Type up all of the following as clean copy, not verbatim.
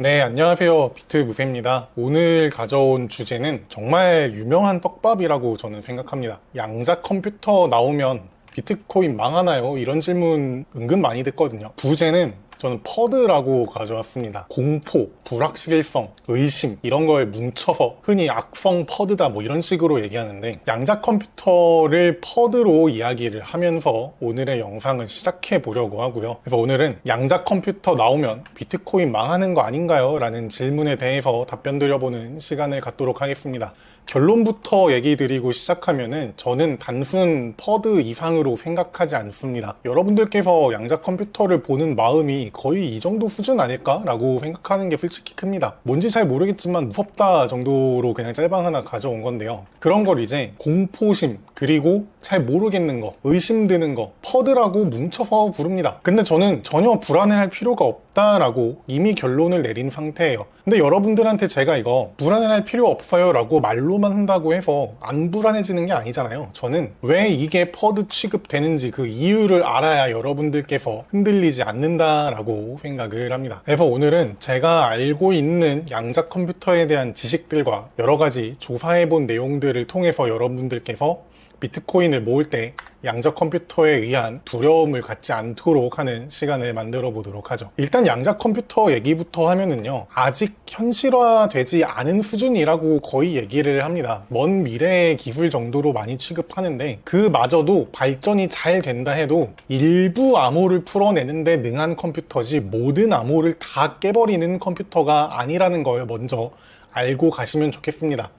네, 안녕하세요. 비트무새입니다. 오늘 가져온 주제는 정말 유명한 떡밥이라고 저는 생각합니다. 양자 컴퓨터 나오면 비트코인 망하나요? 이런 질문 은근 많이 듣거든요. 부제는 저는 퍼드라고 가져왔습니다. 공포, 불확실성, 의심 이런 걸 뭉쳐서 흔히 악성 퍼드다 뭐 이런 식으로 얘기하는데, 양자 컴퓨터를 퍼드로 이야기를 하면서 오늘의 영상을 시작해 보려고 하고요. 그래서 오늘은 양자 컴퓨터 나오면 비트코인 망하는 거 아닌가요? 라는 질문에 대해서 답변 드려보는 시간을 갖도록 하겠습니다. 결론부터 얘기 드리고 시작하면은 저는 단순 퍼드 이상으로 생각하지 않습니다. 여러분들께서 양자 컴퓨터를 보는 마음이 거의 이 정도 수준 아닐까라고 생각하는 게 솔직히 큽니다. 뭔지 잘 모르겠지만 무섭다 정도로 그냥 짤방 하나 가져온 건데요. 그런 걸 이제 공포심, 그리고 잘 모르겠는 거, 의심 드는 거, 퍼드라고 뭉쳐서 부릅니다. 근데 저는 전혀 불안해할 필요가 없다라고 이미 결론을 내린 상태예요. 근데 여러분들한테 제가 이거 불안해할 필요 없어요 라고 말로만 한다고 해서 안 불안해지는 게 아니잖아요. 저는 왜 이게 퍼드 취급되는지 그 이유를 알아야 여러분들께서 흔들리지 않는다라고 생각을 합니다. 그래서 오늘은 제가 알고 있는 양자 컴퓨터에 대한 지식들과 여러 가지 조사해본 내용들을 통해서 여러분들께서 비트코인을 모을 때 양자 컴퓨터에 의한 두려움을 갖지 않도록 하는 시간을 만들어 보도록 하죠. 일단 양자 컴퓨터 얘기부터 하면은요, 아직 현실화되지 않은 수준이라고 거의 얘기를 합니다. 먼 미래의 기술 정도로 많이 취급하는데, 그마저도 발전이 잘 된다 해도 일부 암호를 풀어내는데 능한 컴퓨터지 모든 암호를 다 깨버리는 컴퓨터가 아니라는 걸 먼저 알고 가시면 좋겠습니다.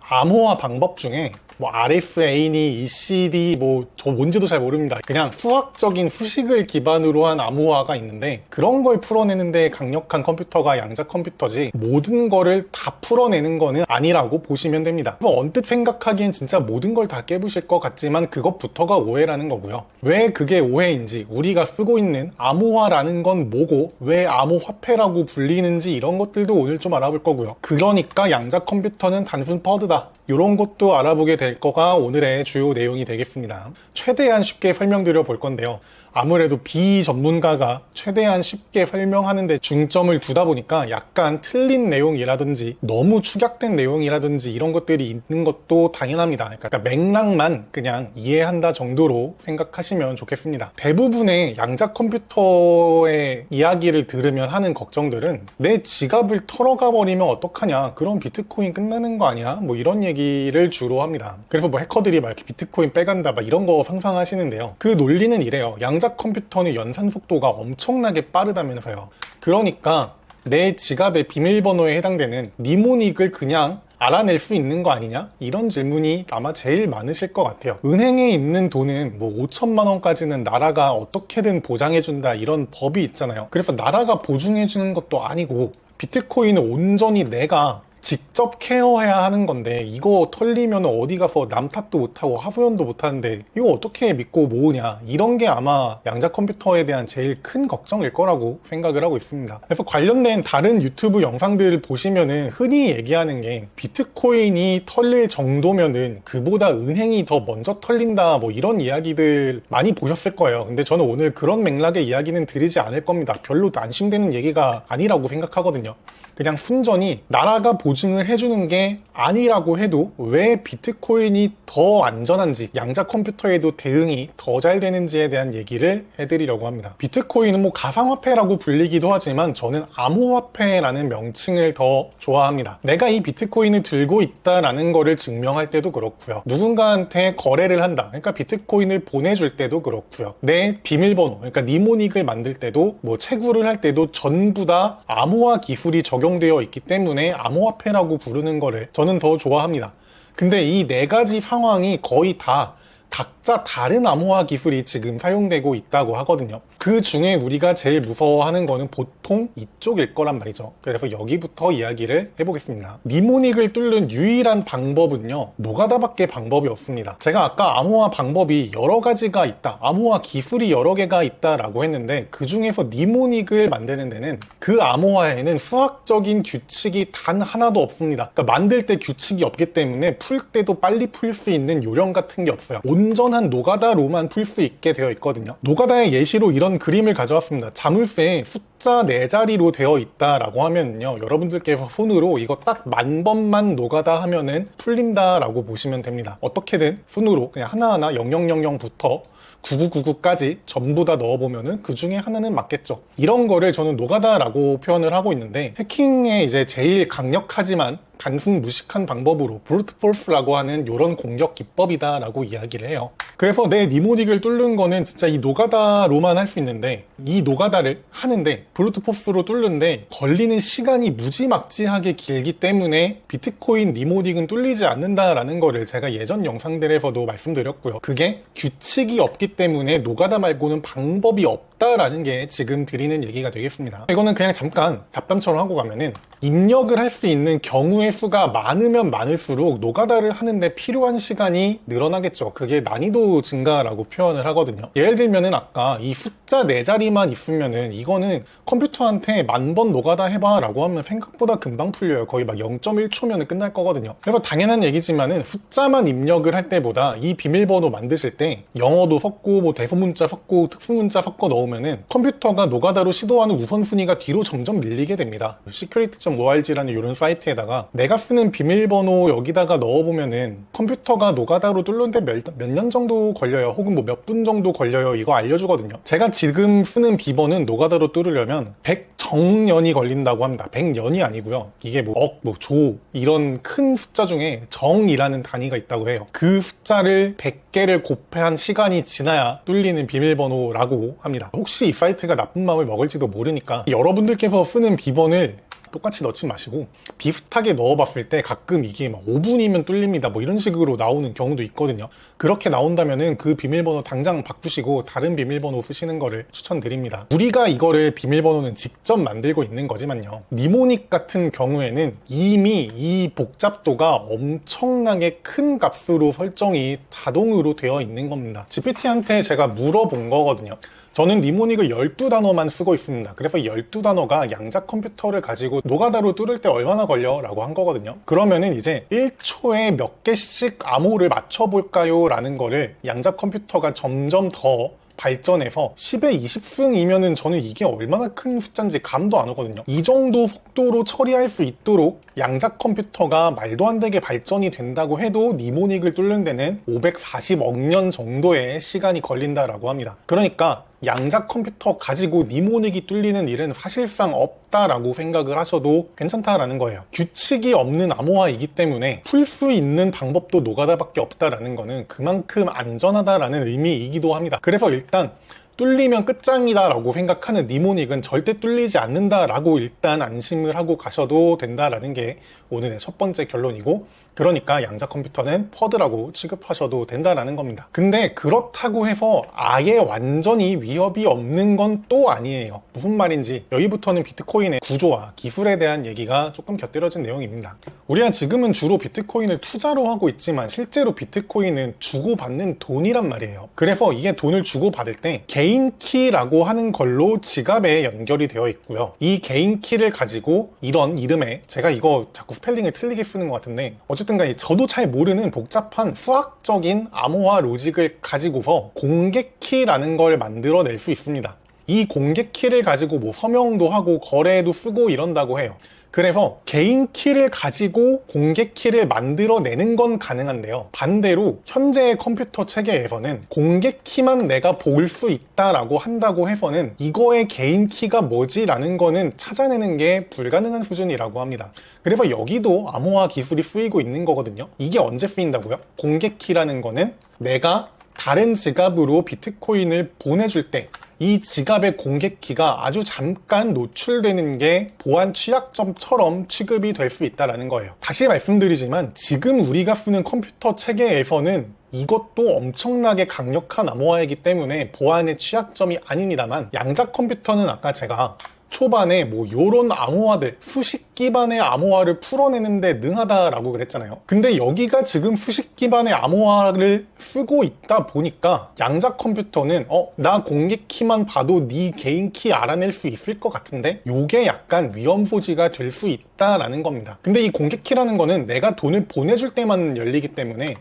암호화 방법 중에 뭐 RSA니 ECD 뭐 저 뭔지도 잘 모릅니다. 그냥 수학적인 수식을 기반으로 한 암호화가 있는데, 그런 걸 풀어내는데 강력한 컴퓨터가 양자 컴퓨터지 모든 거를 다 풀어내는 거는 아니라고 보시면 됩니다. 언뜻 생각하기엔 진짜 모든 걸 다 깨부실 것 같지만 그것부터가 오해라는 거고요. 왜 그게 오해인지, 우리가 쓰고 있는 암호화라는 건 뭐고 왜 암호화폐라고 불리는지 이런 것들도 오늘 좀 알아볼 거고요. 그러니까 양자 컴퓨터는 단순 퍼드다, 이런 것도 알아보게 될 거가 오늘의 주요 내용이 되겠습니다. 최대한 쉽게 설명드려 볼 건데요. 아무래도 비전문가가 최대한 쉽게 설명하는데 중점을 두다 보니까 약간 틀린 내용이라든지 너무 축약된 내용이라든지 이런 것들이 있는 것도 당연합니다. 그러니까 맥락만 그냥 이해한다 정도로 생각하시면 좋겠습니다. 대부분의 양자 컴퓨터의 이야기를 들으면 하는 걱정들은 내 지갑을 털어가 버리면 어떡하냐, 그럼 비트코인 끝나는 거 아니야, 뭐 이런 얘기를 주로 합니다. 그래서 뭐 해커들이 막 이렇게 비트코인 빼간다 막 이런 거 상상하시는데요. 그 논리는 이래요. 양자 컴퓨터는 연산 속도가 엄청나게 빠르다면서요. 그러니까 내 지갑의 비밀번호에 해당되는 니모닉을 그냥 알아낼 수 있는 거 아니냐? 이런 질문이 아마 제일 많으실 것 같아요. 은행에 있는 돈은 뭐 5천만 원까지는 나라가 어떻게든 보장해준다 이런 법이 있잖아요. 그래서 나라가 보증해주는 것도 아니고 비트코인은 온전히 내가 직접 케어해야 하는 건데, 이거 털리면 어디 가서 남 탓도 못하고 하소연도 못하는데 이거 어떻게 믿고 모으냐, 이런 게 아마 양자 컴퓨터에 대한 제일 큰 걱정일 거라고 생각을 하고 있습니다. 그래서 관련된 다른 유튜브 영상들을 보시면은 흔히 얘기하는 게 비트코인이 털릴 정도면은 그보다 은행이 더 먼저 털린다 뭐 이런 이야기들 많이 보셨을 거예요. 근데 저는 오늘 그런 맥락의 이야기는 드리지 않을 겁니다. 별로 안심되는 얘기가 아니라고 생각하거든요. 그냥 순전히 나라가 보증을 해주는 게 아니라고 해도 왜 비트코인이 더 안전한지, 양자 컴퓨터에도 대응이 더 잘 되는지에 대한 얘기를 해드리려고 합니다. 비트코인은 뭐 가상화폐라고 불리기도 하지만 저는 암호화폐라는 명칭을 더 좋아합니다. 내가 이 비트코인을 들고 있다라는 거를 증명할 때도 그렇고요, 누군가한테 거래를 한다, 그러니까 비트코인을 보내줄 때도 그렇고요, 내 비밀번호, 그러니까 니모닉을 만들 때도 뭐 채굴을 할 때도 전부 다 암호화 기술이 적용되어 있기 때문에 암호화폐라고 부르는 거를 저는 더 좋아합니다. 근데 이 네 가지 상황이 거의 다 각자 다른 암호화 기술이 지금 사용되고 있다고 하거든요. 그 중에 우리가 제일 무서워하는 거는 보통 이쪽일 거란 말이죠. 그래서 여기부터 이야기를 해보겠습니다. 니모닉을 뚫는 유일한 방법은요, 노가다밖에 방법이 없습니다. 제가 아까 암호화 방법이 여러 가지가 있다, 암호화 기술이 여러 개가 있다라고 했는데, 그 중에서 니모닉을 만드는 데는 그 암호화에는 수학적인 규칙이 단 하나도 없습니다. 그러니까 만들 때 규칙이 없기 때문에 풀 때도 빨리 풀 수 있는 요령 같은 게 없어요. 온전한 노가다로만 풀 수 있게 되어 있거든요. 노가다의 예시로 이런 그림을 가져왔습니다. 자물쇠에 숫자 4자리로 되어 있다라고 하면요, 여러분들께서 손으로 이거 딱 10,000번만 노가다 하면은 풀린다라고 보시면 됩니다. 어떻게든 손으로 그냥 하나하나 0000부터 9999까지 전부 다 넣어보면은 그 중에 하나는 맞겠죠. 이런 거를 저는 노가다라고 표현을 하고 있는데, 해킹의 이제 제일 강력하지만 단순 무식한 방법으로 브루트 포스라고 하는 이런 공격 기법이다라고 이야기를 해요. 그래서 내 니모닉을 뚫는 거는 진짜 이 노가다로만 할 수 있는데, 이 노가다를 하는데 브루트 포스로 뚫는데 걸리는 시간이 무지막지하게 길기 때문에 비트코인 니모닉은 뚫리지 않는다라는 거를 제가 예전 영상들에서도 말씀드렸고요. 그게 규칙이 없기 때문에 노가다 말고는 방법이 없다라는 게 지금 드리는 얘기가 되겠습니다. 이거는 그냥 잠깐 잡담처럼 하고 가면은, 입력을 할 수 있는 경우의 수가 많으면 많을수록 노가다를 하는데 필요한 시간이 늘어나겠죠. 그게 난이도 증가라고 표현을 하거든요. 예를 들면은 아까 이 숫자 4자리만 있으면은 이거는 컴퓨터한테 10,000번 노가다 해봐 라고 하면 생각보다 금방 풀려요. 거의 막 0.1초면은 끝날 거거든요. 그래서 당연한 얘기지만은 숫자만 입력을 할 때보다 이 비밀번호 만드실 때 영어도 섞고 뭐 대소문자 섞고 특수문자 섞어 넣으면은 컴퓨터가 노가다로 시도하는 우선순위가 뒤로 점점 밀리게 됩니다. security.org라는 이런 사이트에다가 내가 쓰는 비밀번호 여기다가 넣어보면은 컴퓨터가 노가다로 뚫는데 몇 년 정도 걸려요, 혹은 뭐 몇 분 정도 걸려요, 이거 알려주거든요. 제가 지금 쓰는 비번은 노가다로 뚫으려면 100정년이 걸린다고 합니다. 100년이 아니고요, 이게 뭐 억, 뭐 조 이런 큰 숫자 중에 정이라는 단위가 있다고 해요. 그 숫자를 100개를 곱한 시간이 지나야 뚫리는 비밀번호라고 합니다. 혹시 이 사이트가 나쁜 마음을 먹을지도 모르니까 여러분들께서 쓰는 비번을 똑같이 넣지 마시고 비슷하게 넣어봤을 때 가끔 이게 막 5분이면 뚫립니다 뭐 이런 식으로 나오는 경우도 있거든요. 그렇게 나온다면은 그 비밀번호 당장 바꾸시고 다른 비밀번호 쓰시는 거를 추천드립니다. 우리가 이거를 비밀번호는 직접 만들고 있는 거지만요, 니모닉 같은 경우에는 이미 이 복잡도가 엄청나게 큰 값으로 설정이 자동으로 되어 있는 겁니다. GPT한테 제가 물어본 거거든요. 저는 니모닉을 12단어만 쓰고 있습니다. 그래서 12단어가 양자 컴퓨터를 가지고 노가다로 뚫을 때 얼마나 걸려? 라고 한 거거든요. 그러면은 이제 1초에 몇 개씩 암호를 맞춰볼까요? 라는 거를 양자 컴퓨터가 점점 더 발전해서 10에 20승이면은 저는 이게 얼마나 큰 숫자인지 감도 안 오거든요. 이 정도 속도로 처리할 수 있도록 양자 컴퓨터가 말도 안 되게 발전이 된다고 해도 니모닉을 뚫는 데는 540억 년 정도의 시간이 걸린다라고 합니다. 그러니까 양자 컴퓨터 가지고 니모닉이 뚫리는 일은 사실상 없다라고 생각을 하셔도 괜찮다라는 거예요. 규칙이 없는 암호화이기 때문에 풀 수 있는 방법도 노가다밖에 없다라는 거는 그만큼 안전하다라는 의미이기도 합니다. 그래서 일단 뚫리면 끝장이다 라고 생각하는 니모닉은 절대 뚫리지 않는다 라고 일단 안심을 하고 가셔도 된다라는 게 오늘의 첫 번째 결론이고, 그러니까 양자 컴퓨터는 퍼드라고 취급하셔도 된다라는 겁니다. 근데 그렇다고 해서 아예 완전히 위협이 없는 건 또 아니에요. 무슨 말인지 여기부터는 비트코인의 구조와 기술에 대한 얘기가 조금 곁들여진 내용입니다. 우리가 지금은 주로 비트코인을 투자로 하고 있지만 실제로 비트코인은 주고받는 돈이란 말이에요. 그래서 이게 돈을 주고받을 때 개인 키라고 하는 걸로 지갑에 연결이 되어 있고요. 이 개인 키를 가지고 이런 이름에, 제가 이거 자꾸 스펠링을 틀리게 쓰는 것 같은데 어쨌든 간에 저도 잘 모르는 복잡한 수학적인 암호화 로직을 가지고서 공개 키라는 걸 만들어낼 수 있습니다. 이 공개 키를 가지고 뭐 서명도 하고 거래도 쓰고 이런다고 해요. 그래서 개인 키를 가지고 공개 키를 만들어내는 건 가능한데요, 반대로 현재의 컴퓨터 체계에서는 공개 키만 내가 볼 수 있다라고 한다고 해서는 이거의 개인 키가 뭐지? 라는 거는 찾아내는 게 불가능한 수준이라고 합니다. 그래서 여기도 암호화 기술이 쓰이고 있는 거거든요. 이게 언제 쓰인다고요? 공개 키라는 거는 내가 다른 지갑으로 비트코인을 보내줄 때 이 지갑의 공개키가 아주 잠깐 노출되는 게 보안 취약점처럼 취급이 될 수 있다는 거예요. 다시 말씀드리지만 지금 우리가 쓰는 컴퓨터 체계에서는 이것도 엄청나게 강력한 암호화이기 때문에 보안의 취약점이 아닙니다만, 양자 컴퓨터는 아까 제가 초반에 뭐 요런 암호화들, 수식 기반의 암호화를 풀어내는데 능하다라고 그랬잖아요. 근데 여기가 지금 수식 기반의 암호화를 쓰고 있다 보니까 양자 컴퓨터는 나 공개 키만 봐도 네 개인 키 알아낼 수 있을 것 같은데 요게 약간 위험 소지가 될 수 있다라는 겁니다. 근데 이 공개 키라는 거는 내가 돈을 보내줄 때만 열리기 때문에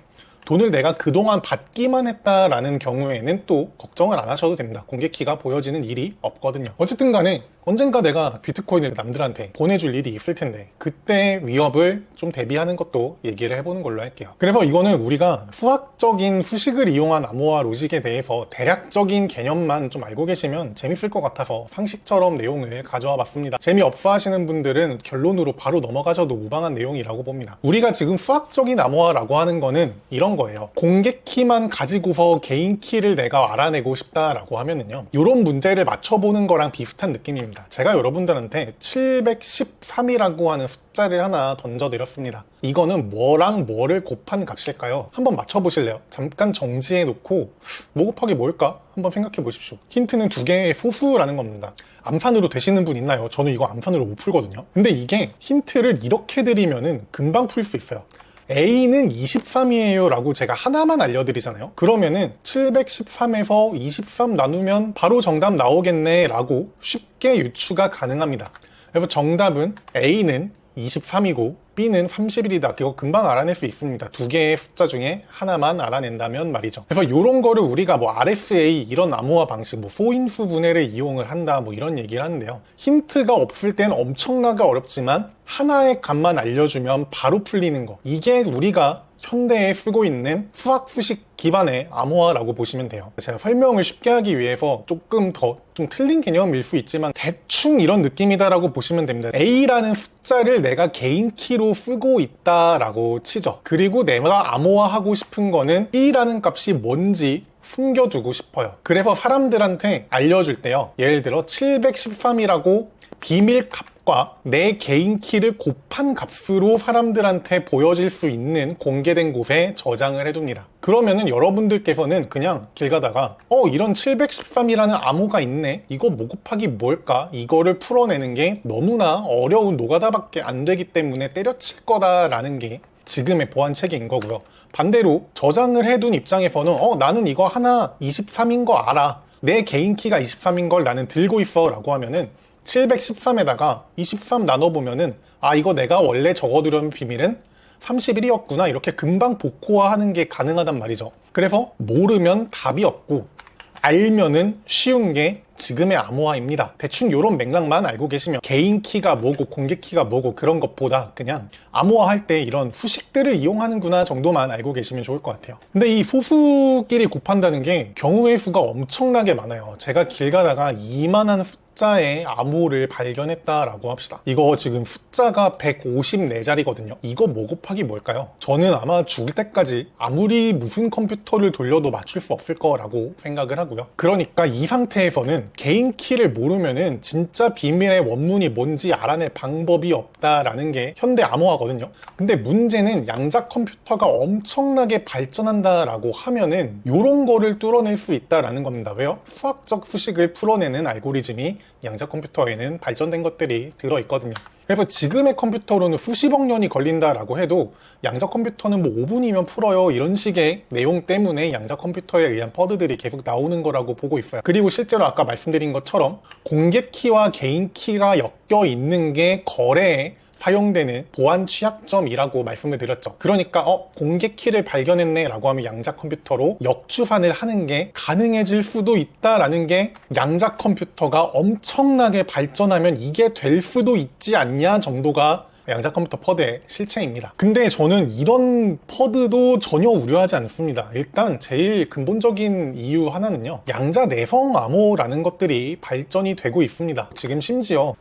돈을 내가 그동안 받기만 했다라는 경우에는 또 걱정을 안 하셔도 됩니다. 공개키가 보여지는 일이 없거든요. 어쨌든 간에 언젠가 내가 비트코인을 남들한테 보내줄 일이 있을 텐데 그때 위협을 좀 대비하는 것도 얘기를 해보는 걸로 할게요. 그래서 이거는 우리가 수학적인 후식을 이용한 암호화 로직에 대해서 대략적인 개념만 좀 알고 계시면 재밌을 것 같아서 상식처럼 내용을 가져와 봤습니다. 재미없어 하시는 분들은 결론으로 바로 넘어가셔도 무방한 내용이라고 봅니다. 우리가 지금 수학적인 암호화라고 하는 거는 이런 거예요. 공개키만 가지고서 개인키를 내가 알아내고 싶다라고 하면은요, 이런 문제를 맞춰보는 거랑 비슷한 느낌입니다. 제가 여러분들한테 713이라고 하는 숫자를 하나 던져드렸습니다. 이거는 뭐랑 뭐를 곱한 값일까요? 한번 맞춰보실래요? 잠깐 정지해 놓고 뭐 곱하기 뭘까? 한번 생각해 보십시오. 힌트는 두 개의 소수라는 겁니다. 암산으로 되시는 분 있나요? 저는 이거 암산으로 못 풀거든요. 근데 이게 힌트를 이렇게 드리면은 금방 풀 수 있어요. A는 23이에요 라고 제가 하나만 알려드리잖아요. 그러면은 713에서 23 나누면 바로 정답 나오겠네 라고 쉽게 유추가 가능합니다. 그래서 정답은 A는 23이고 B는 31이다. 그거 금방 알아낼 수 있습니다. 두 개의 숫자 중에 하나만 알아낸다면 말이죠. 그래서 이런 거를 우리가 뭐 RSA 이런 암호화 방식, 뭐 소인수 분해를 이용을 한다, 뭐 이런 얘기를 하는데요. 힌트가 없을 땐 엄청나게 어렵지만 하나의 값만 알려주면 바로 풀리는 거. 이게 우리가 현대에 쓰고 있는 수학 수식 기반의 암호화라고 보시면 돼요. 제가 설명을 쉽게 하기 위해서 조금 더 좀 틀린 개념일 수 있지만 대충 이런 느낌이다라고 보시면 됩니다. A라는 숫자를 내가 개인 키로 쓰고 있다라고 치죠. 그리고 내가 암호화하고 싶은 거는 B라는 값이 뭔지 숨겨두고 싶어요. 그래서 사람들한테 알려줄 때요. 예를 들어 713이라고 비밀 값과 내 개인 키를 곱한 값으로 사람들한테 보여질 수 있는 공개된 곳에 저장을 해둡니다. 그러면은 여러분들께서는 그냥 길 가다가 이런 713이라는 암호가 있네, 이거 뭐 곱하기 뭘까, 이거를 풀어내는 게 너무나 어려운 노가다밖에 안 되기 때문에 때려칠 거다라는 게 지금의 보안 체계인 거고요. 반대로 저장을 해둔 입장에서는 나는 이거 하나 23인 거 알아, 내 개인 키가 23인 걸 나는 들고 있어 라고 하면은 713에다가 23 나눠보면은 이거 내가 원래 적어두려는 비밀은 31이었구나, 이렇게 금방 복호화하는 게 가능하단 말이죠. 그래서 모르면 답이 없고 알면은 쉬운 게 지금의 암호화입니다. 대충 이런 맥락만 알고 계시면 개인 키가 뭐고 공개 키가 뭐고 그런 것보다 그냥 암호화할 때 이런 후식들을 이용하는구나 정도만 알고 계시면 좋을 것 같아요. 근데 이 소수끼리 곱한다는 게 경우의 수가 엄청나게 많아요. 제가 길 가다가 이만한 숫자의 암호를 발견했다라고 합시다. 이거 지금 숫자가 154자리거든요. 이거 뭐 곱하기 뭘까요? 저는 아마 죽을 때까지 아무리 무슨 컴퓨터를 돌려도 맞출 수 없을 거라고 생각을 하고요. 그러니까 이 상태에서는 개인 키를 모르면은 진짜 비밀의 원문이 뭔지 알아낼 방법이 없다라는 게 현대 암호화거든요. 근데 문제는 양자 컴퓨터가 엄청나게 발전한다라고 하면은 이런 거를 뚫어낼 수 있다라는 겁니다. 왜요? 수학적 수식을 풀어내는 알고리즘이 양자 컴퓨터에는 발전된 것들이 들어있거든요. 그래서 지금의 컴퓨터로는 수십억 년이 걸린다라고 해도 양자 컴퓨터는 뭐 5분이면 풀어요, 이런 식의 내용 때문에 양자 컴퓨터에 의한 퍼드들이 계속 나오는 거라고 보고 있어요. 그리고 실제로 아까 말씀드린 것처럼 공개 키와 개인 키가 엮여 있는 게 거래에 사용되는 보안 취약점이라고 말씀을 드렸죠. 그러니까 공개 키를 발견했네 라고 하면 양자 컴퓨터로 역추산을 하는 게 가능해질 수도 있다라는 게 양자 컴퓨터가 엄청나게 발전하면 이게 될 수도 있지 않냐 정도가 양자 컴퓨터 퍼드의 실체입니다. 근데 저는 이런 퍼드도 전혀 우려하지 않습니다. 일단 제일 근본적인 이유 하나는요, 양자 내성 암호라는 것들이 발전이 되고 있습니다. 지금 심지어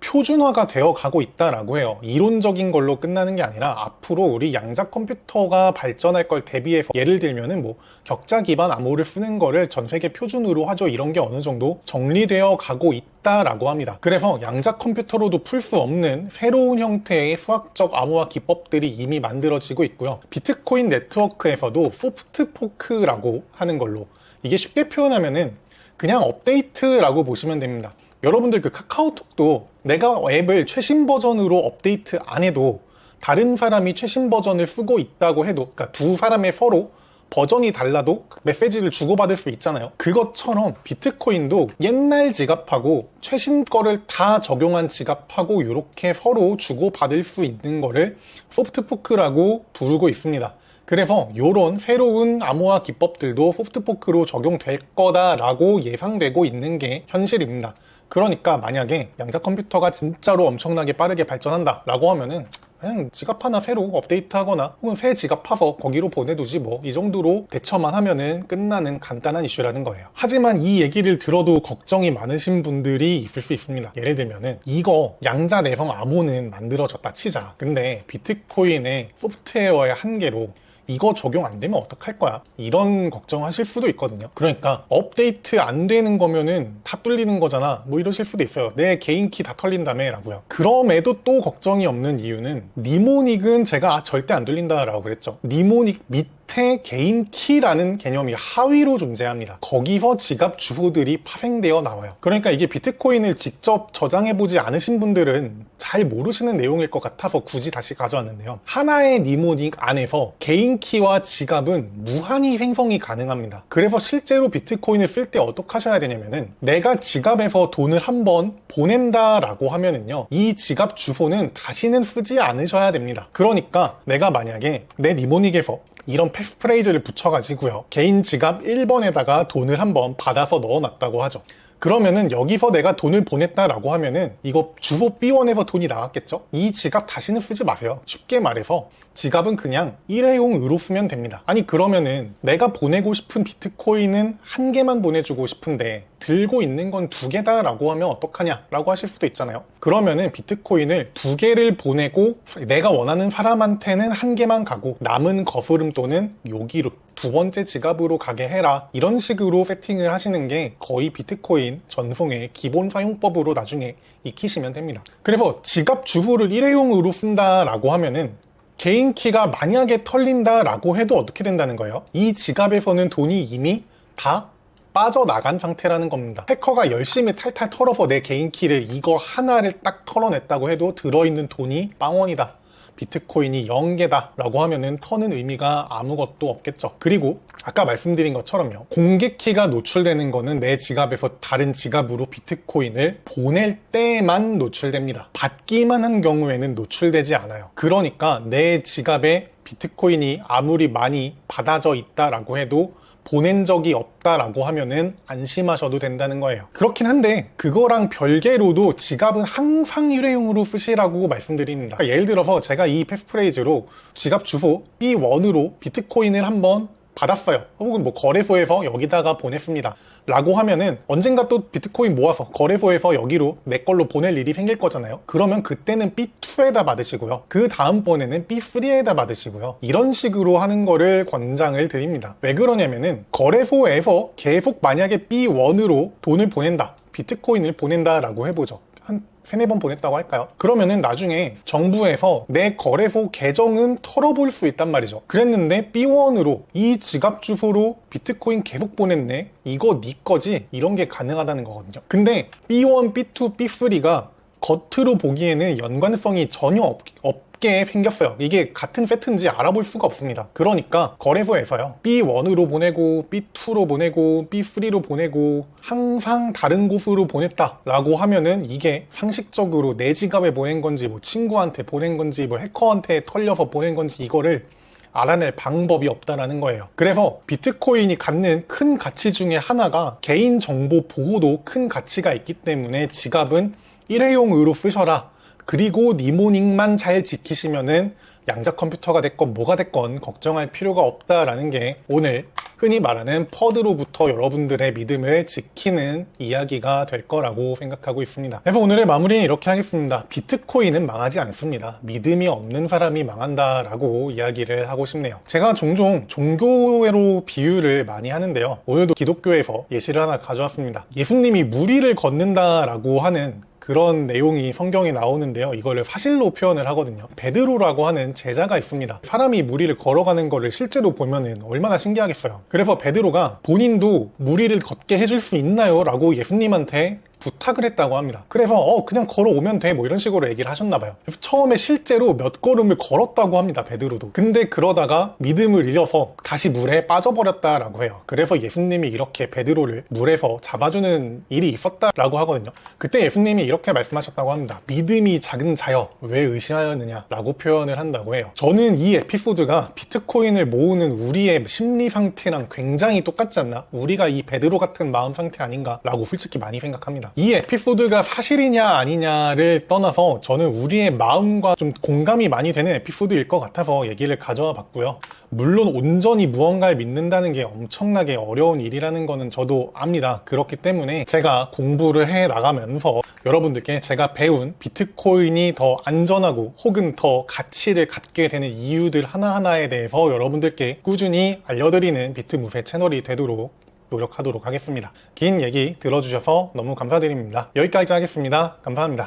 표준화가 되어 가고 있다라고 해요. 이론적인 걸로 끝나는 게 아니라 앞으로 우리 양자 컴퓨터가 발전할 걸 대비해서 예를 들면은 뭐 격자 기반 암호를 쓰는 거를 전 세계 표준으로 하죠. 이런 게 어느 정도 정리되어 가고 있다라고 합니다. 그래서 양자 컴퓨터로도 풀 수 없는 새로운 형태의 수학적 암호화 기법들이 이미 만들어지고 있고요. 비트코인 네트워크에서도 소프트 포크라고 하는 걸로, 이게 쉽게 표현하면은 그냥 업데이트라고 보시면 됩니다. 여러분들 그 카카오톡도 내가 앱을 최신 버전으로 업데이트 안 해도 다른 사람이 최신 버전을 쓰고 있다고 해도, 그러니까 두 사람의 서로 버전이 달라도 메시지를 주고받을 수 있잖아요. 그것처럼 비트코인도 옛날 지갑하고 최신 거를 다 적용한 지갑하고 이렇게 서로 주고받을 수 있는 거를 소프트포크라고 부르고 있습니다. 그래서 이런 새로운 암호화 기법들도 소프트포크로 적용될 거다라고 예상되고 있는 게 현실입니다. 그러니까 만약에 양자 컴퓨터가 진짜로 엄청나게 빠르게 발전한다 라고 하면은 그냥 지갑 하나 새로 업데이트하거나 혹은 새 지갑 파서 거기로 보내두지 뭐 이 정도로 대처만 하면은 끝나는 간단한 이슈라는 거예요. 하지만 이 얘기를 들어도 걱정이 많으신 분들이 있을 수 있습니다. 예를 들면은 이거 양자 내성 암호는 만들어졌다 치자. 근데 비트코인의 소프트웨어의 한계로 이거 적용 안 되면 어떡할 거야? 이런 걱정하실 수도 있거든요. 그러니까 업데이트 안 되는 거면은 다 뚫리는 거잖아. 뭐 이러실 수도 있어요. 내 개인 키 다 털린다며 라고요. 그럼에도 또 걱정이 없는 이유는 니모닉은 제가 절대 안 뚫린다 라고 그랬죠. 니모닉 밑에 개인 키라는 개념이 하위로 존재합니다. 거기서 지갑 주소들이 파생되어 나와요. 그러니까 이게 비트코인을 직접 저장해보지 않으신 분들은 잘 모르시는 내용일 것 같아서 굳이 다시 가져왔는데요. 하나의 니모닉 안에서 개인 키와 지갑은 무한히 생성이 가능합니다. 그래서 실제로 비트코인을 쓸 때 어떻게 하셔야 되냐면은 내가 지갑에서 돈을 한번 보낸다라고 하면은요, 이 지갑 주소는 다시는 쓰지 않으셔야 됩니다. 그러니까 내가 만약에 내 니모닉에서 이런 패스프레이즈를 붙여가지고요, 개인 지갑 1번에다가 돈을 한번 받아서 넣어놨다고 하죠. 그러면은 여기서 내가 돈을 보냈다라고 하면은 이거 주소 B1에서 돈이 나왔겠죠? 이 지갑 다시는 쓰지 마세요. 쉽게 말해서 지갑은 그냥 일회용으로 쓰면 됩니다. 아니 그러면은 내가 보내고 싶은 비트코인은 한 개만 보내주고 싶은데 들고 있는 건 두 개다라고 하면 어떡하냐 라고 하실 수도 있잖아요. 그러면은 비트코인을 두 개를 보내고 내가 원하는 사람한테는 한 개만 가고 남은 거스름돈은 여기로 두 번째 지갑으로 가게 해라, 이런 식으로 세팅을 하시는 게 거의 비트코인 전송의 기본 사용법으로 나중에 익히시면 됩니다. 그래서 지갑 주소를 일회용으로 쓴다라고 하면은 개인 키가 만약에 털린다라고 해도 어떻게 된다는 거예요? 이 지갑에서는 돈이 이미 다 빠져나간 상태라는 겁니다. 해커가 열심히 탈탈 털어서 내 개인 키를 이거 하나를 딱 털어냈다고 해도 들어있는 돈이 빵원이다, 비트코인이 0개다 라고 하면은 터는 의미가 아무것도 없겠죠. 그리고 아까 말씀드린 것처럼요, 공개키가 노출되는 거는 내 지갑에서 다른 지갑으로 비트코인을 보낼 때만 노출됩니다. 받기만 한 경우에는 노출되지 않아요. 그러니까 내 지갑에 비트코인이 아무리 많이 받아져 있다라고 해도 보낸 적이 없다라고 하면은 안심하셔도 된다는 거예요. 그렇긴 한데 그거랑 별개로도 지갑은 항상 일회용으로 쓰시라고 말씀드립니다. 그러니까 예를 들어서 제가 이 패스프레이즈로 지갑 주소 B1으로 비트코인을 한번 받았어요. 혹은 뭐 거래소에서 여기다가 보냈습니다 라고 하면은 언젠가 또 비트코인 모아서 거래소에서 여기로 내 걸로 보낼 일이 생길 거잖아요. 그러면 그때는 B2에다 받으시고요, 그 다음번에는 B3에다 받으시고요, 이런 식으로 하는 거를 권장을 드립니다. 왜 그러냐면은 거래소에서 계속 만약에 B1으로 돈을 보낸다, 비트코인을 보낸다 라고 해보죠. 한 3-4번 보냈다고 할까요? 그러면은 나중에 정부에서 내 거래소 계정은 털어볼 수 있단 말이죠. 그랬는데 B1으로 이 지갑 주소로 비트코인 계속 보냈네, 이거 네 거지, 이런 게 가능하다는 거거든요. 근데 B1, B2, B3가 겉으로 보기에는 연관성이 전혀 없게 생겼어요. 이게 같은 세트인지 알아볼 수가 없습니다. 그러니까 거래소에서요, B1으로 보내고 B2로 보내고 B3로 보내고 항상 다른 곳으로 보냈다 라고 하면은 이게 상식적으로 내 지갑에 보낸 건지 뭐 친구한테 보낸 건지 뭐 해커한테 털려서 보낸 건지 이거를 알아낼 방법이 없다라는 거예요. 그래서 비트코인이 갖는 큰 가치 중에 하나가 개인정보 보호도 큰 가치가 있기 때문에 지갑은 일회용으로 쓰셔라. 그리고 니모닉만 잘 지키시면은 양자 컴퓨터가 됐건 뭐가 됐건 걱정할 필요가 없다라는 게 오늘 흔히 말하는 퍼드로부터 여러분들의 믿음을 지키는 이야기가 될 거라고 생각하고 있습니다. 그래서 오늘의 마무리는 이렇게 하겠습니다. 비트코인은 망하지 않습니다. 믿음이 없는 사람이 망한다라고 이야기를 하고 싶네요. 제가 종종 종교로 비유를 많이 하는데요, 오늘도 기독교에서 예시를 하나 가져왔습니다. 예수님이 무리를 걷는다라고 하는 그런 내용이 성경에 나오는데요, 이거를 사실로 표현을 하거든요. 베드로라고 하는 제자가 있습니다. 사람이 무리를 걸어가는 거를 실제로 보면은 얼마나 신기하겠어요. 그래서 베드로가 본인도 무리를 걷게 해줄 수 있나요? 라고 예수님한테 부탁을 했다고 합니다. 그래서 그냥 걸어오면 돼 뭐 이런 식으로 얘기를 하셨나봐요. 처음에 실제로 몇 걸음을 걸었다고 합니다. 베드로도. 근데 그러다가 믿음을 잃어서 다시 물에 빠져버렸다라고 해요. 그래서 예수님이 이렇게 베드로를 물에서 잡아주는 일이 있었다라고 하거든요. 그때 예수님이 이렇게 말씀하셨다고 합니다. 믿음이 작은 자여 왜 의심하였느냐 라고 표현을 한다고 해요. 저는 이 에피소드가 비트코인을 모으는 우리의 심리 상태랑 굉장히 똑같지 않나? 우리가 이 베드로 같은 마음 상태 아닌가 라고 솔직히 많이 생각합니다. 이 에피소드가 사실이냐 아니냐를 떠나서 저는 우리의 마음과 좀 공감이 많이 되는 에피소드일 것 같아서 얘기를 가져와 봤고요. 물론 온전히 무언가를 믿는다는 게 엄청나게 어려운 일이라는 거는 저도 압니다. 그렇기 때문에 제가 공부를 해 나가면서 여러분들께 제가 배운 비트코인이 더 안전하고 혹은 더 가치를 갖게 되는 이유들 하나하나에 대해서 여러분들께 꾸준히 알려드리는 비트무새 채널이 되도록 노력하도록 하겠습니다. 긴 얘기 들어주셔서 너무 감사드립니다. 여기까지 하겠습니다. 감사합니다.